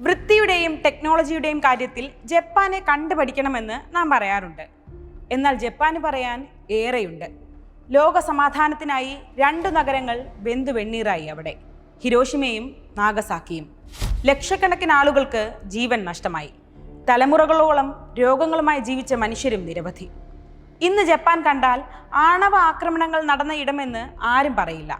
വൃത്തിയുടെയും ടെക്നോളജിയുടെയും കാര്യത്തിൽ ജപ്പാനെ കണ്ടുപഠിക്കണമെന്ന് നാം പറയാറുണ്ട്. എന്നാൽ ജപ്പാന് പറയാൻ ഏറെയുണ്ട്. ലോക സമാധാനത്തിനായി 2 നഗരങ്ങൾ വെന്തുവെണ്ണീറായി അവിടെ, ഹിരോഷിമയും നാഗസാക്കിയും. ലക്ഷക്കണക്കിന് ആളുകൾക്ക് ജീവൻ നഷ്ടമായി. തലമുറകളോളം രോഗങ്ങളുമായി ജീവിച്ച മനുഷ്യരും നിരവധി. ഇന്ന് ജപ്പാൻ കണ്ടാൽ ആണവ ആക്രമണങ്ങൾ നടന്ന ഇടമെന്ന് ആരും പറയില്ല.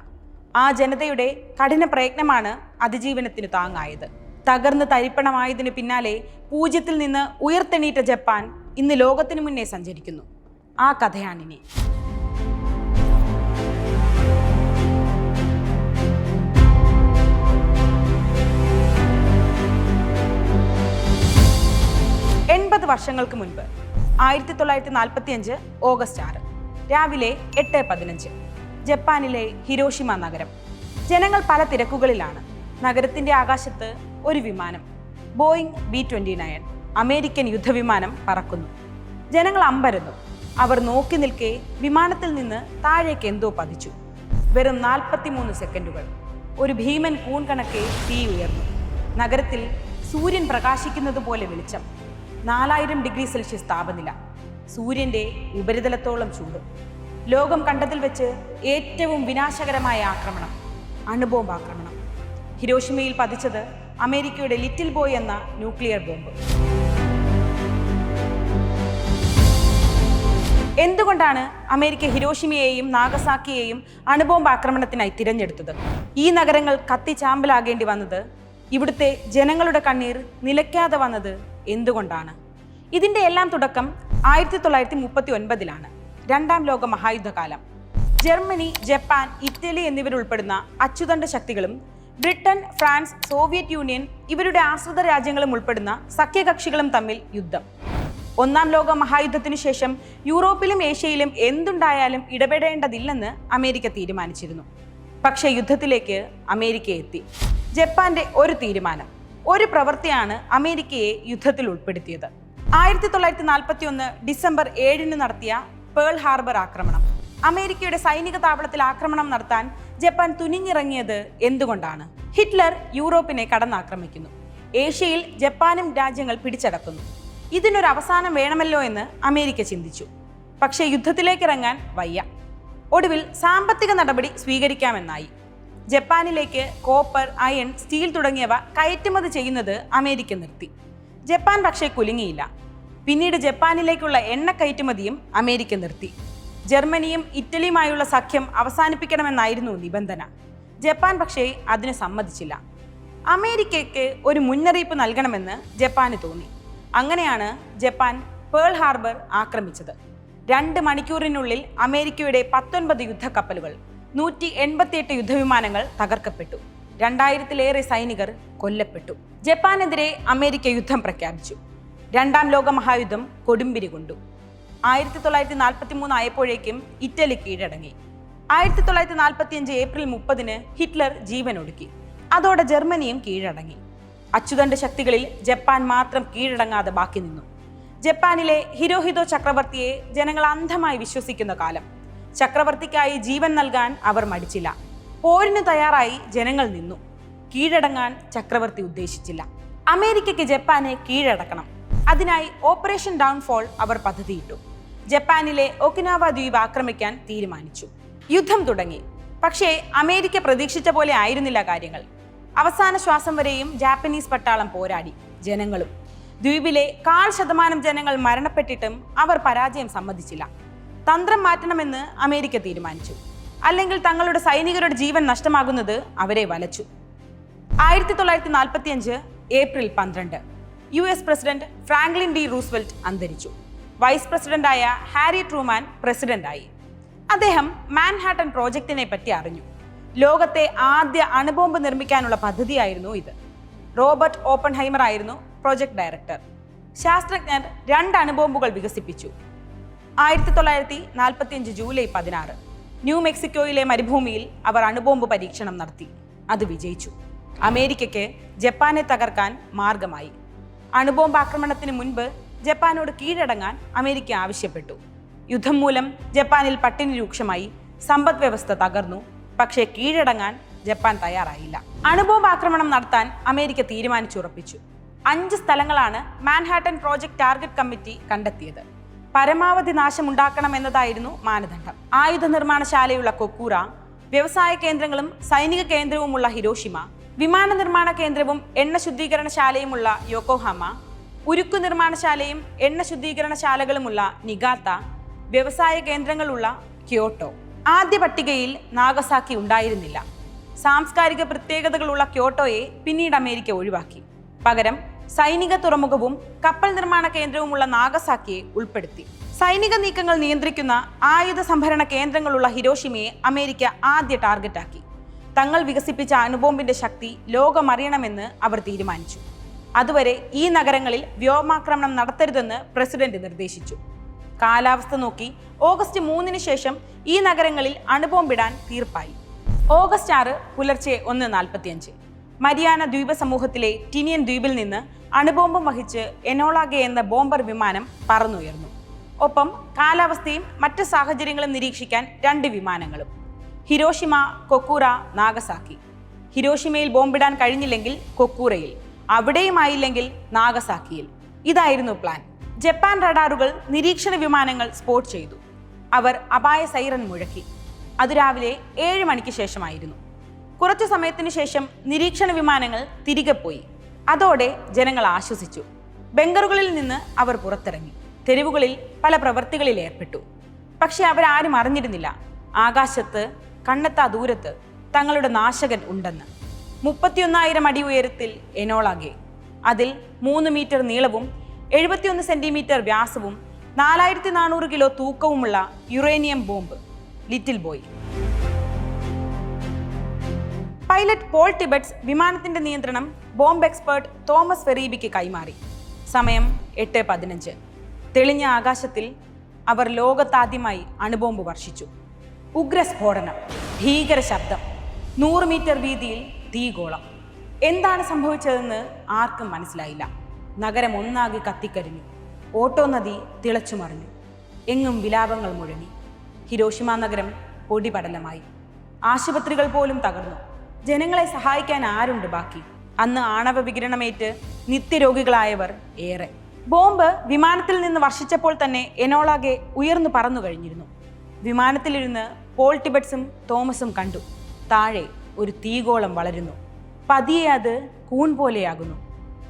ആ ജനതയുടെ കഠിന പ്രയത്നമാണ് അതിജീവനത്തിന് താങ്ങായത്. തകർന്ന് തരിപ്പണമായതിനു പിന്നാലെ 0-ൽ നിന്ന് ഉയർത്തെണീറ്റ ജപ്പാൻ ഇന്ന് ലോകത്തിനു മുന്നേ സഞ്ചരിക്കുന്നു. ആ കഥയാണിനി. വർഷങ്ങൾക്ക് മുൻപ് 1945 ഓഗസ്റ്റ് 6 രാവിലെ 8:15 ജപ്പാനിലെ ഹിരോഷിമ നഗരം. ജനങ്ങൾ പല തിരക്കുകളിലാണ്. നഗരത്തിന്റെ ആകാശത്ത് ഒരു വിമാനം, ബോയിങ് B-29 അമേരിക്കൻ യുദ്ധവിമാനം പറക്കുന്നു. ജനങ്ങൾ അമ്പരന്നു. അവർ നോക്കി നിൽക്കെ വിമാനത്തിൽ നിന്ന് താഴേക്ക് എന്തോ പതിച്ചു. വെറും 43 സെക്കൻഡുകൾ. ഒരു ഭീമൻ കൂൺ കണക്കെ തീ ഉയർന്നു. നഗരത്തിൽ സൂര്യൻ പ്രകാശിക്കുന്നത് പോലെ വെളിച്ചം. 4000 ഡിഗ്രി സെൽഷ്യസ് താപനില. സൂര്യന്റെ ഉപരിതലത്തോളം ചൂട്. ലോകം കണ്ടതിൽ വെച്ച് ഏറ്റവും വിനാശകരമായ ആക്രമണം, അണുബോംബ് ആക്രമണം. ഹിരോഷിമയിൽ പതിച്ചത് അമേരിക്കയുടെ ലിറ്റിൽ ബോയ് എന്ന ന്യൂക്ലിയർ ബോംബ്. എന്തുകൊണ്ടാണ് അമേരിക്ക ഹിരോഷിമയെയും നാഗസാക്കിയെയും അണുബോംബ് ആക്രമണത്തിനായി തിരഞ്ഞെടുത്തത്? ഈ നഗരങ്ങൾ കത്തിച്ചാമ്പലാകേണ്ടി വന്നത്, ഇവിടുത്തെ ജനങ്ങളുടെ കണ്ണീർ നിലയ്ക്കാതെ വന്നത് എന്തുകൊണ്ടാണ്? ഇതിന്റെ എല്ലാം തുടക്കം 1939-ലാണ്. 2ാം ലോക മഹായുദ്ധകാലം. ജർമ്മനി, ജപ്പാൻ, ഇറ്റലി എന്നിവരുൾപ്പെടുന്ന അച്ചുതണ്ട് ശക്തികളും ബ്രിട്ടൻ, ഫ്രാൻസ്, സോവിയറ്റ് യൂണിയൻ ഇവരുടെ ആശ്രിത രാജ്യങ്ങളും ഉൾപ്പെടുന്ന സഖ്യകക്ഷികളും തമ്മിൽ യുദ്ധം. 1ാം ലോക മഹായുദ്ധത്തിനു ശേഷം യൂറോപ്പിലും ഏഷ്യയിലും എന്തുണ്ടായാലും ഇടപെടേണ്ടതില്ലെന്ന് അമേരിക്ക തീരുമാനിച്ചിരുന്നു. പക്ഷേ യുദ്ധത്തിലേക്ക് അമേരിക്ക എത്തി. ജപ്പാന്റെ ഒരു തീരുമാനം, ഒരു പ്രവൃത്തിയാണ് അമേരിക്കയെ യുദ്ധത്തിൽ ഉൾപ്പെടുത്തിയത്. 1941 ഡിസംബർ 7 നടത്തിയ പേൾ ഹാർബർ ആക്രമണം. അമേരിക്കയുടെ സൈനിക താവളത്തിൽ ആക്രമണം നടത്താൻ ജപ്പാൻ തുനിഞ്ഞിറങ്ങിയത് എന്തുകൊണ്ടാണ്? ഹിറ്റ്ലർ യൂറോപ്പിനെ കടന്നാക്രമിക്കുന്നു. ഏഷ്യയിൽ ജപ്പാനും രാജ്യങ്ങൾ പിടിച്ചടക്കുന്നു. ഇതിനൊരു അവസാനം വേണമല്ലോ എന്ന് അമേരിക്ക ചിന്തിച്ചു. പക്ഷേ യുദ്ധത്തിലേക്ക് ഇറങ്ങാൻ വയ്യ. ഒടുവിൽ സാമ്പത്തിക നടപടി സ്വീകരിക്കാമെന്നായി. ജപ്പാനിലേക്ക് കോപ്പർ, അയൺ, സ്റ്റീൽ തുടങ്ങിയവ കയറ്റുമതി ചെയ്യുന്നത് അമേരിക്ക നിർത്തി. ജപ്പാൻ പക്ഷേ കുലുങ്ങിയില്ല. പിന്നീട് ജപ്പാനിലേക്കുള്ള എണ്ണ കയറ്റുമതിയും അമേരിക്ക നിർത്തി. ജർമ്മനിയും ഇറ്റലിയുമായുള്ള സഖ്യം അവസാനിപ്പിക്കണമെന്നായിരുന്നു നിബന്ധന. ജപ്പാൻ പക്ഷേ അതിന് സമ്മതിച്ചില്ല. അമേരിക്കയ്ക്ക് ഒരു മുന്നറിയിപ്പ് നൽകണമെന്ന് ജപ്പാന് തോന്നി. അങ്ങനെയാണ് ജപ്പാൻ പേൾ ഹാർബർ ആക്രമിച്ചത്. 2 മണിക്കൂറിനുള്ളിൽ അമേരിക്കയുടെ 19 യുദ്ധക്കപ്പലുകൾ, 188 യുദ്ധവിമാനങ്ങൾ തകർക്കപ്പെട്ടു. 2000-ലേറെ സൈനികർ കൊല്ലപ്പെട്ടു. ജപ്പാനെതിരെ അമേരിക്ക യുദ്ധം പ്രഖ്യാപിച്ചു. 2ാം ലോക മഹായുദ്ധം കൊടുമ്പിരി കൊണ്ടു. 1943 ആയപ്പോഴേക്കും ഇറ്റലി കീഴടങ്ങി. 1945 ഏപ്രിൽ 30 ഹിറ്റ്ലർ ജീവനൊടുക്കി. അതോടെ ജർമ്മനിയും കീഴടങ്ങി. അച്ചുതണ്ട് ശക്തികളിൽ ജപ്പാൻ മാത്രം കീഴടങ്ങാതെ ബാക്കി നിന്നു. ജപ്പാനിലെ ഹിരോഹിതോ ചക്രവർത്തിയെ ജനങ്ങൾ അന്ധമായി വിശ്വസിക്കുന്ന കാലം. ചക്രവർത്തിക്കായി ജീവൻ നൽകാൻ അവർ മടിച്ചില്ല. പോരിന് തയ്യാറായി ജനങ്ങൾ നിന്നു. കീഴടങ്ങാൻ ചക്രവർത്തി ഉദ്ദേശിച്ചില്ല. അമേരിക്കയ്ക്ക് ജപ്പാനെ കീഴടക്കണം. അതിനായി ഓപ്പറേഷൻ ഡൗൺഫോൾ അവർ പദ്ധതിയിട്ടു. ജപ്പാനിലെ ഒക്കിനാവ ദ്വീപ് ആക്രമിക്കാൻ തീരുമാനിച്ചു. യുദ്ധം തുടങ്ങി. പക്ഷേ അമേരിക്ക പ്രതീക്ഷിച്ച പോലെ ആയിരുന്നില്ല കാര്യങ്ങൾ. അവസാന ശ്വാസം വരെയും ജാപ്പനീസ് പട്ടാളം പോരാടി. ജനങ്ങളും. ദ്വീപിലെ 1/4% ജനങ്ങൾ മരണപ്പെട്ടിട്ടും അവർ പരാജയം സമ്മതിച്ചില്ല. തന്ത്രം മാറ്റണമെന്ന് അമേരിക്ക തീരുമാനിച്ചു. അല്ലെങ്കിൽ തങ്ങളുടെ സൈനികരുടെ ജീവൻ നഷ്ടമാകുന്നത് അവരെ വലച്ചു. 1945 April 12 US president Franklin D Roosevelt അന്തരിച്ചു. വൈസ് പ്രസിഡന്റായ ഹാരി ട്രൂമാൻ പ്രസിഡന്റായി. അദ്ദേഹം മാൻഹാട്ടൻ പ്രോജക്റ്റിനെ പറ്റി അറിഞ്ഞു. ലോകത്തെ ആദ്യ അണുബോംബ് നിർമ്മിക്കാനുള്ള പദ്ധതിയായിരുന്നു ഇത്. റോബർട്ട് ഓപ്പൺഹൈമർ ആയിരുന്നു പ്രോജക്ട് ഡയറക്ടർ. ശാസ്ത്രജ്ഞർ 2 അണുബോംബുകൾ വികസിപ്പിച്ചു. 1945 ജൂലൈ 16 ന്യൂ മെക്സിക്കോയിലെ മരുഭൂമിയിൽ അവർ അണുബോംബ് പരീക്ഷണം നടത്തി. അത് വിജയിച്ചു. അമേരിക്കയ്ക്ക് ജപ്പാനെ തകർക്കാൻ മാർഗമായി. അണുബോംബ് ആക്രമണത്തിന് മുൻപ് ജപ്പാനോട് കീഴടങ്ങാൻ അമേരിക്ക ആവശ്യപ്പെട്ടു. യുദ്ധം മൂലം ജപ്പാനിൽ പട്ടിണി രൂക്ഷമായി. സമ്പദ് വ്യവസ്ഥ തകർന്നു. പക്ഷേ കീഴടങ്ങാൻ ജപ്പാൻ തയ്യാറായില്ല. അണുബോംബ് ആക്രമണം നടത്താൻ അമേരിക്ക തീരുമാനിച്ചുറപ്പിച്ചു. 5 സ്ഥലങ്ങളാണ് മാൻഹാട്ടൻ പ്രോജക്ട് ടാർഗറ്റ് കമ്മിറ്റി കണ്ടെത്തിയത്. പരമാവധി നാശമുണ്ടാക്കണം എന്നതായിരുന്നു മാനദണ്ഡം. ആയുധ നിർമ്മാണശാലയുള്ള കൊക്കൂറ, വ്യവസായ കേന്ദ്രങ്ങളും സൈനിക കേന്ദ്രവുമുള്ള ഹിരോഷിമ, വിമാന നിർമ്മാണ കേന്ദ്രവും എണ്ണ ശുദ്ധീകരണശാലയുമുള്ള യോക്കോഹാമ, ഉരുക്കു നിർമ്മാണശാലയും എണ്ണ ശുദ്ധീകരണശാലകളുമുള്ള നിഗാത്ത, വ്യവസായ കേന്ദ്രങ്ങളുള്ള ക്യോട്ടോ. ആദ്യ പട്ടികയിൽ നാഗസാക്കി ഉണ്ടായിരുന്നില്ല. സാംസ്കാരിക പ്രത്യേകതകളുള്ള ക്യോട്ടോയെ പിന്നീട് അമേരിക്ക ഒഴിവാക്കി. പകരം സൈനിക തുറമുഖവും കപ്പൽ നിർമ്മാണ കേന്ദ്രവുമുള്ള നാഗസാക്കിയെ ഉൾപ്പെടുത്തി. സൈനിക നീക്കങ്ങൾ നിയന്ത്രിക്കുന്ന ആയുധ സംഭരണ കേന്ദ്രങ്ങളുള്ള ഹിരോഷിമയെ അമേരിക്ക ആദ്യ ടാർഗറ്റാക്കി. തങ്ങൾ വികസിപ്പിച്ച അണുബോംബിന്റെ ശക്തി ലോകമറിയണമെന്ന് അവർ തീരുമാനിച്ചു. അതുവരെ ഈ നഗരങ്ങളിൽ വ്യോമാക്രമണം നടത്തരുതെന്ന് പ്രസിഡന്റ് നിർദ്ദേശിച്ചു. കാലാവസ്ഥ നോക്കി ഓഗസ്റ്റ് 3 ശേഷം ഈ നഗരങ്ങളിൽ അണുബോംബിടാൻ തീർപ്പായി. ഓഗസ്റ്റ് 6 പുലർച്ചെ 1:45 മരിയാന ദ്വീപ സമൂഹത്തിലെ ടിനിയൻ ദ്വീപിൽ നിന്ന് അണുബോംബം വഹിച്ച് എനോളാഗെ എന്ന ബോംബർ വിമാനം പറന്നുയർന്നു. ഒപ്പം കാലാവസ്ഥയും മറ്റ് സാഹചര്യങ്ങളും നിരീക്ഷിക്കാൻ 2 വിമാനങ്ങളും. Hiroshima, കൊക്കൂറ, Nagasaki. ഹിരോഷിമയിൽ ബോംബിടാൻ കഴിഞ്ഞില്ലെങ്കിൽ കൊക്കൂറയിൽ, അവിടെയുമായില്ലെങ്കിൽ നാഗസാക്കിയിൽ. ഇതായിരുന്നു പ്ലാൻ. ജപ്പാൻ റഡാറുകൾ നിരീക്ഷണ വിമാനങ്ങൾ സ്പോട്ട് ചെയ്തു. അവർ അപായ സൈറൻ മുഴക്കി. അത് രാവിലെ 7 മണിക്ക് ശേഷമായിരുന്നു. കുറച്ചു സമയത്തിനു ശേഷം നിരീക്ഷണ വിമാനങ്ങൾ തിരികെ പോയി. അതോടെ ജനങ്ങൾ ആശ്വസിച്ചു. ബങ്കറുകളിൽ നിന്ന് അവർ പുറത്തിറങ്ങി. തെരുവുകളിൽ പല പ്രവൃത്തികളിൽ ഏർപ്പെട്ടു. പക്ഷെ അവരാരും അറിഞ്ഞിരുന്നില്ല ആകാശത്ത് കണ്ണെത്താ ദൂരത്ത് തങ്ങളുടെ നാശകൻ ഉണ്ടെന്ന്. 31,000 അടി ഉയരത്തിൽ എനോളാഗെ. അതിൽ 3 മീറ്റർ നീളവും 71 സെന്റിമീറ്റർ വ്യാസവും 4400 കിലോ തൂക്കവുമുള്ള uranium bomb Little Boy. Pilot Paul Tibbets വിമാനത്തിന്റെ നിയന്ത്രണം ബോംബ് എക്സ്പേർട്ട് തോമസ് ഫെറീബിക്ക് കൈമാറി. സമയം 8:15. തെളിഞ്ഞ ആകാശത്തിൽ അവർ ലോകത്താദ്യമായി അണുബോംബ് വർഷിച്ചു. ഉഗ്രസ്ഫോടനം, ഭീകര ശബ്ദം, 100 മീറ്റർ വീതിയിൽ തീഗോളം. എന്താണ് സംഭവിച്ചതെന്ന് ആർക്കും മനസ്സിലായില്ല. നഗരം ഒന്നാകെ കത്തിക്കരിഞ്ഞു. ഓട്ടോ നദി തിളച്ചുമറിഞ്ഞു. എങ്ങും വിലാപങ്ങൾ മുഴങ്ങി. ഹിരോഷിമ നഗരം പൊടിപടലമായി. ആശുപത്രികൾ പോലും തകർന്നു. ജനങ്ങളെ സഹായിക്കാൻ ആരുണ്ട് ബാക്കി? അന്ന് ആണവ വികിരണമേറ്റ് നിത്യരോഗികളായവർ ഏറെ. ബോംബ് വിമാനത്തിൽ നിന്ന് വർഷിച്ചപ്പോൾ തന്നെ എനോളാഗെ ഉയർന്നു പറന്നു കഴിഞ്ഞിരുന്നു. വിമാനത്തിലിരുന്ന് പോൾ ടിബറ്റ്സും തോമസും കണ്ടു. താഴെ ഒരു തീഗോളം വളരുന്നു. പതിയെ അത് കൂൺ പോലെയാകുന്നു.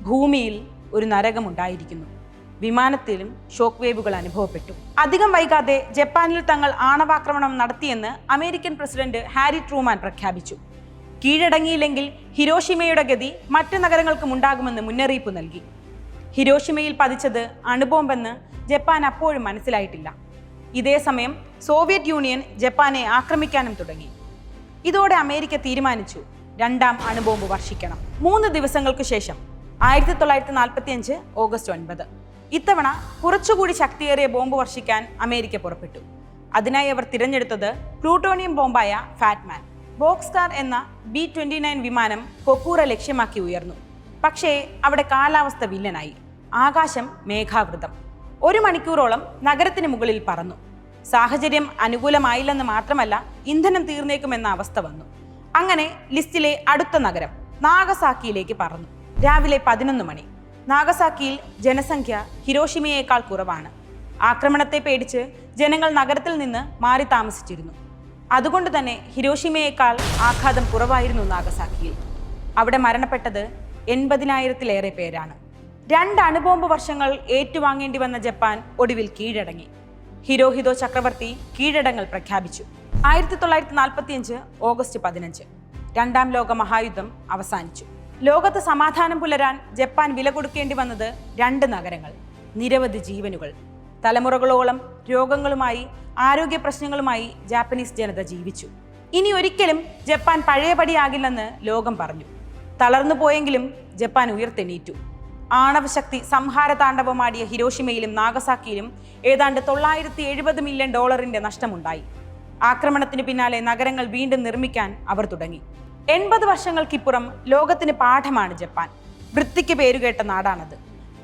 ഭൂമിയിൽ ഒരു നരകമുണ്ടായിരിക്കുന്നു. വിമാനത്തിലും ഷോക്ക് വേവുകൾ അനുഭവപ്പെട്ടു. അധികം വൈകാതെ ജപ്പാനിൽ തങ്ങൾ ആണവാക്രമണം നടത്തിയെന്ന് അമേരിക്കൻ പ്രസിഡന്റ് ഹാരി ട്രൂമാൻ പ്രഖ്യാപിച്ചു. കീഴടങ്ങിയില്ലെങ്കിൽ ഹിരോഷിമയുടെ ഗതി മറ്റു നഗരങ്ങൾക്കും ഉണ്ടാകുമെന്ന് മുന്നറിയിപ്പ് നൽകി. ഹിരോഷിമയിൽ പതിച്ചത് അണുബോംബെന്ന് ജപ്പാൻ അപ്പോഴും മനസ്സിലായിട്ടില്ല. ഇതേസമയം സോവിയറ്റ് യൂണിയൻ ജപ്പാനെ ആക്രമിക്കാനും തുടങ്ങി. ഇതോടെ അമേരിക്ക തീരുമാനിച്ചു 2ാം അണുബോംബ് വർഷിക്കണം. 3 ദിവസങ്ങൾക്ക് ശേഷം 1945 ഓഗസ്റ്റ് 9 ഇത്തവണ കുറച്ചുകൂടി ശക്തിയേറിയ ബോംബ് വർഷിക്കാൻ അമേരിക്ക പുറപ്പെട്ടു. അതിനായി അവർ തിരഞ്ഞെടുത്തത് പ്ലൂട്ടോണിയം ബോംബായ ഫാറ്റ്മാൻ. ബോക്സ്കാർ എന്ന B-29 വിമാനം കൊക്കൂറ ലക്ഷ്യമാക്കി ഉയർന്നു. പക്ഷേ അവിടെ കാലാവസ്ഥ വില്ലനായി. ആകാശം മേഘാവൃതം. 1 മണിക്കൂറോളം നഗരത്തിന് മുകളിൽ പറന്നു. സാഹചര്യം അനുകൂലമായില്ലെന്ന് മാത്രമല്ല, ഇന്ധനം തീർന്നേക്കുമെന്ന അവസ്ഥ വന്നു. അങ്ങനെ ലിസ്റ്റിലെ അടുത്ത നഗരം നാഗസാക്കിയിലേക്ക് പറന്നു. രാവിലെ 11 മണി. നാഗസാക്കിയിൽ ജനസംഖ്യ ഹിരോഷിമയേക്കാൾ കുറവാണ്. ആക്രമണത്തെ പേടിച്ച് ജനങ്ങൾ നഗരത്തിൽ നിന്ന് മാറി താമസിച്ചിരുന്നു. അതുകൊണ്ട് തന്നെ ഹിരോഷിമയേക്കാൾ ആഘാതം കുറവായിരുന്നു നാഗസാക്കിയിൽ. അവിടെ മരണപ്പെട്ടത് 80,000-ലേറെ പേരാണ്. 2 അണുബോംബ് വർഷങ്ങൾ ഏറ്റുവാങ്ങേണ്ടി വന്ന ജപ്പാൻ ഒടുവിൽ കീഴടങ്ങി. ഹിരോഹിതോ ചക്രവർത്തി കീഴടങ്ങൽ പ്രഖ്യാപിച്ചു. 1945 ഓഗസ്റ്റ് 15 2ാം ലോക മഹായുദ്ധം അവസാനിച്ചു. ലോകത്ത് സമാധാനം പുലരാൻ ജപ്പാൻ വില കൊടുക്കേണ്ടി വന്നത് 2 നഗരങ്ങൾ, നിരവധി ജീവനുകൾ. തലമുറകളോളം രോഗങ്ങളുമായി, ആരോഗ്യ പ്രശ്നങ്ങളുമായി ജാപ്പനീസ് ജനത ജീവിച്ചു. ഇനി ഒരിക്കലും ജപ്പാൻ പഴയപടിയാകില്ലെന്ന് ലോകം പറഞ്ഞു. തളർന്നു പോയെങ്കിലും ജപ്പാൻ ഉയർത്തെണീറ്റു. ആണവശക്തി സംഹാര താണ്ഡവമാടിയ ഹിരോഷിമയിലും നാഗസാക്കിയിലും ഏതാണ്ട് $970 മില്യൺ നഷ്ടമുണ്ടായി. ആക്രമണത്തിന് പിന്നാലെ നഗരങ്ങൾ വീണ്ടും നിർമ്മിക്കാൻ അവർ തുടങ്ങി. 80 വർഷങ്ങൾക്കിപ്പുറം ലോകത്തിന് പാഠമാണ് ജപ്പാൻ. വൃത്തിക്ക് പേരുകേട്ട നാടാണത്.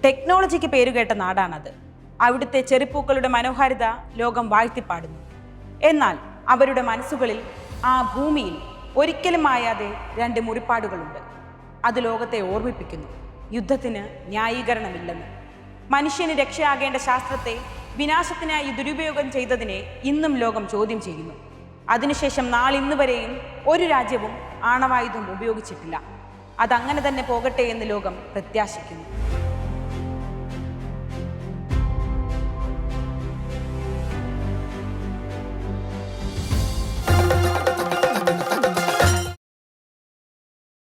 ടെക്നോളജിക്ക് പേരുകേട്ട നാടാണത്. അവിടുത്തെ ചെറുപ്പൂക്കളുടെ മനോഹാരിത ലോകം വാഴ്ത്തിപ്പാടുന്നു. എന്നാൽ അവരുടെ മനസ്സുകളിൽ, ആ ഭൂമിയിൽ ഒരിക്കലും മായാതെ രണ്ട് മുറിപ്പാടുകളുണ്ട്. അത് ലോകത്തെ ഓർമ്മിപ്പിക്കുന്നു: യുദ്ധത്തിന് ന്യായീകരണമില്ലെന്ന്. മനുഷ്യന് രക്ഷയാകേണ്ട ശാസ്ത്രത്തെ വിനാശത്തിനായി ദുരുപയോഗം ചെയ്തതിനെ ഇന്നും ലോകം ചോദ്യം ചെയ്യുന്നു. അതിനുശേഷം നാളിന്ന് വരെയും ഒരു രാജ്യവും ആണവായുധം ഉപയോഗിച്ചിട്ടില്ല. അതങ്ങനെ തന്നെ പോകട്ടെ എന്ന് ലോകം പ്രത്യാശിക്കുന്നു.